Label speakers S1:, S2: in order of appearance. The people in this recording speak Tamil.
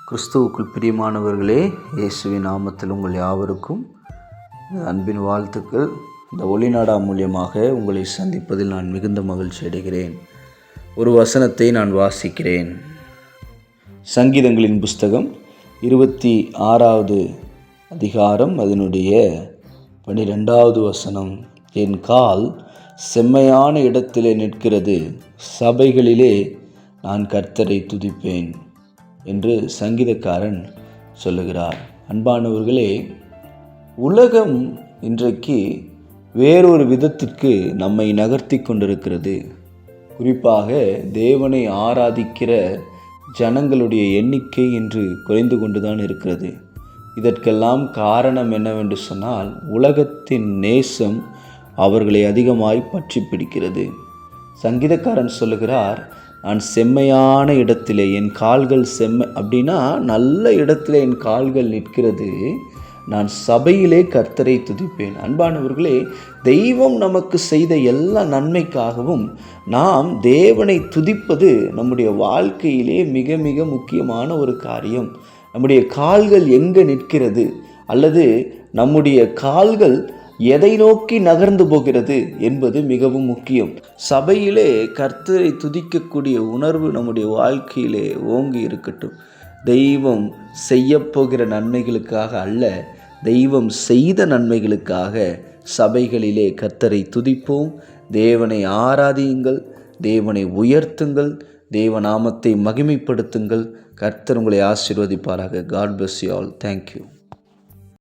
S1: கிறிஸ்துவுக்குள் பிரியமானவர்களே, இயேசுவின் நாமத்தில் உங்கள் யாவருக்கும் அன்பின் வாழ்த்துக்கள். இந்த ஒளிநாடா மூலியமாக உங்களை சந்திப்பதில் நான் மிகுந்த மகிழ்ச்சி அடைகிறேன். ஒரு வசனத்தை நான் வாசிக்கிறேன். சங்கீதங்களின் புஸ்தகம் 26வது அதிகாரம் அதனுடைய 12வது வசனம். என் கால் செம்மையான இடத்திலே நிற்கிறது, சபைகளிலே நான் கர்த்தரை துதிப்பேன் என்று சங்கீதக்காரன் சொல்லுகிறார். அன்பானவர்களே, உலகம் இன்றைக்கு வேறொரு விதத்திற்கு நம்மை நகர்த்தி கொண்டிருக்கிறது. குறிப்பாக தேவனை ஆராதிக்கிற ஜனங்களுடைய எண்ணிக்கை இன்று குறைந்து கொண்டுதான் இருக்கிறது. இதற்கெல்லாம் காரணம் என்னவென்று சொன்னால், உலகத்தின் நேசம் அவர்களை அதிகமாய் பற்றி பிடிக்கிறது. சங்கீதக்காரன் சொல்லுகிறார், நான் செம்மையான இடத்திலே என் கால்கள் அப்படின்னா நல்ல இடத்திலே என் கால்கள் நிற்கிறது, நான் சபையிலே கர்த்தரை துதிப்பேன். அன்பானவர்களே, தெய்வம் நமக்கு செய்த எல்லா நன்மைக்காகவும் நாம் தேவனை துதிப்பது நம்முடைய வாழ்க்கையிலே மிக மிக முக்கியமான ஒரு காரியம். நம்முடைய கால்கள் எங்கே நிற்கிறது, அல்லது நம்முடைய கால்கள் எதை நோக்கி நகர்ந்து போகிறது என்பது மிகவும் முக்கியம். சபையிலே கர்த்தரை துதிக்கக்கூடிய உணர்வு நம்முடைய வாழ்க்கையிலே ஓங்கி இருக்கட்டும். தெய்வம் செய்யப்போகிற நன்மைகளுக்காக அல்ல, தெய்வம் செய்த நன்மைகளுக்காக சபைகளிலே கர்த்தரை துதிப்போம். தேவனை ஆராதியுங்கள், தேவனை உயர்த்துங்கள், தேவ நாமத்தை மகிமைப்படுத்துங்கள். கர்த்தர் உங்களை ஆசீர்வதிப்பாராக. God bless you all. Thank you.